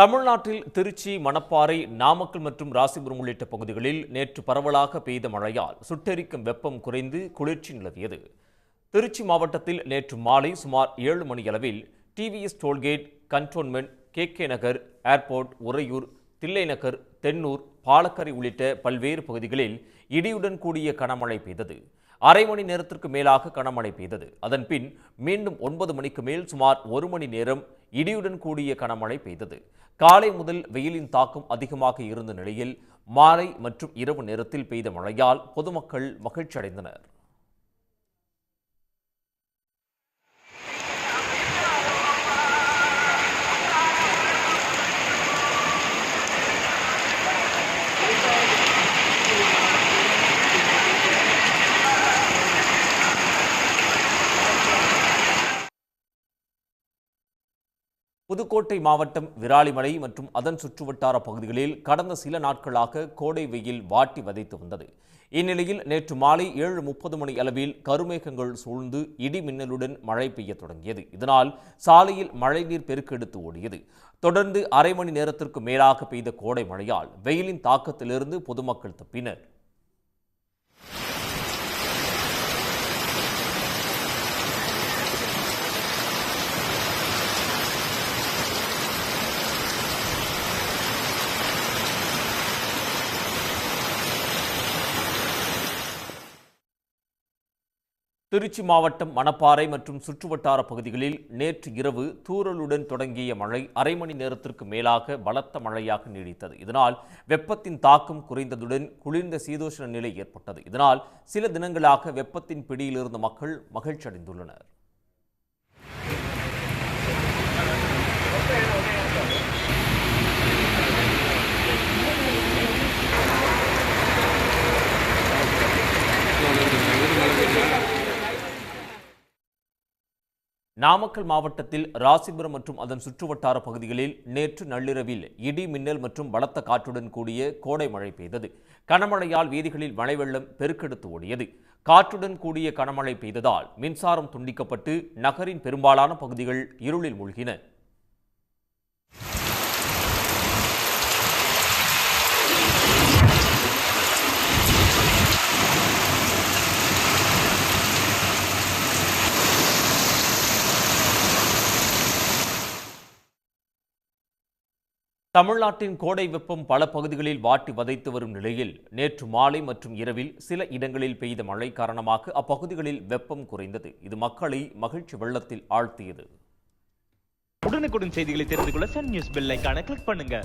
தமிழ்நாட்டில் திருச்சி, மணப்பாறை, நாமக்கல் மற்றும் ராசிபுரம் உள்ளிட்ட பகுதிகளில் நேற்று பரவலாக பெய்த மழையால் சுட்டெரிக்கும் வெப்பம் குறைந்து குளிர்ச்சி நிலவியது. திருச்சி மாவட்டத்தில் நேற்று மாலை சுமார் 7 மணியளவில் டிவிஎஸ் டோல்கேட், கண்டோன்மெண்ட், கே நகர், ஏர்போர்ட், உறையூர், தில்லைநகர், தென்னூர், பாலக்கரை உள்ளிட்ட பல்வேறு பகுதிகளில் இடியுடன் கூடிய கனமழை பெய்தது. அரை மணி நேரத்திற்கு மேலாக கனமழை பெய்தது. அதன்பின் மீண்டும் 9 மணிக்கு மேல் சுமார் 1 மணி நேரம் இடியுடன் கூடிய கனமழை பெய்தது. காலை முதல் வெயிலின் தாக்கம் அதிகமாக இருந்த நிலையில் மாலை மற்றும் இரவு நேரத்தில் பெய்த மழையால் பொதுமக்கள் மகிழ்ச்சி அடைந்தனர். புதுக்கோட்டை மாவட்டம் விராலிமலை மற்றும் அதன் சுற்றுவட்டார பகுதிகளில் கடந்த சில நாட்களாக கோடை வெயில் வாட்டி வதைத்து வந்தது. இந்நிலையில் நேற்று மாலை 7:30 மணி அளவில் கருமேகங்கள் சூழ்ந்து இடி மின்னலுடன் மழை பெய்ய தொடங்கியது. இதனால் சாலையில் மழைநீர் பெருக்கெடுத்து ஓடியது. தொடர்ந்து அரை மணி நேரத்திற்கு மேலாக பெய்த கோடை மழையால் வெயிலின் தாக்கத்திலிருந்து பொதுமக்கள் தப்பினர். திருச்சி மாவட்டம் மணப்பாறை மற்றும் சுற்றுவட்டார பகுதிகளில் நேற்று இரவு தூறலுடன் தொடங்கிய மழை அரை மணி நேரத்திற்கு மேலாக பலத்த மழையாக நீடித்தது. இதனால் வெப்பத்தின் தாக்கம் குறைந்ததுடன் குளிர்ந்த சீதோஷ்ண நிலை ஏற்பட்டது. இதனால் சில தினங்களாக வெப்பத்தின் பிடியிலிருந்த மக்கள் மகிழ்ச்சி அடைந்துள்ளனர். நாமக்கல் மாவட்டத்தில் ராசிபுரம் மற்றும் அதன் சுற்றுவட்டார பகுதிகளில் நேற்று நள்ளிரவில் இடி மின்னல் மற்றும் பலத்த காற்றுடன் கூடிய கோடை மழை பெய்தது. கனமழையால் வீதிகளில் மழை வெள்ளம் பெருக்கெடுத்து ஓடியது. காற்றுடன் கூடிய கனமழை பெய்ததால் மின்சாரம் துண்டிக்கப்பட்டு நகரின் பெரும்பாலான பகுதிகள் இருளில் மூழ்கின. தமிழ்நாட்டின் கோடை வெப்பம் பல பகுதிகளில் வாட்டி வதைத்து வரும் நிலையில் நேற்று மாலை மற்றும் இரவில் சில இடங்களில் பெய்த மழை காரணமாக அப்பகுதிகளில் வெப்பம் குறைந்தது. இது மக்களை மகிழ்ச்சி வெள்ளத்தில் ஆழ்த்தியது. உடனுக்குடன் செய்திகளை தெரிந்து கொள்ள சன் நியூஸ் பெல் ஐகானை கிளிக் பண்ணுங்க.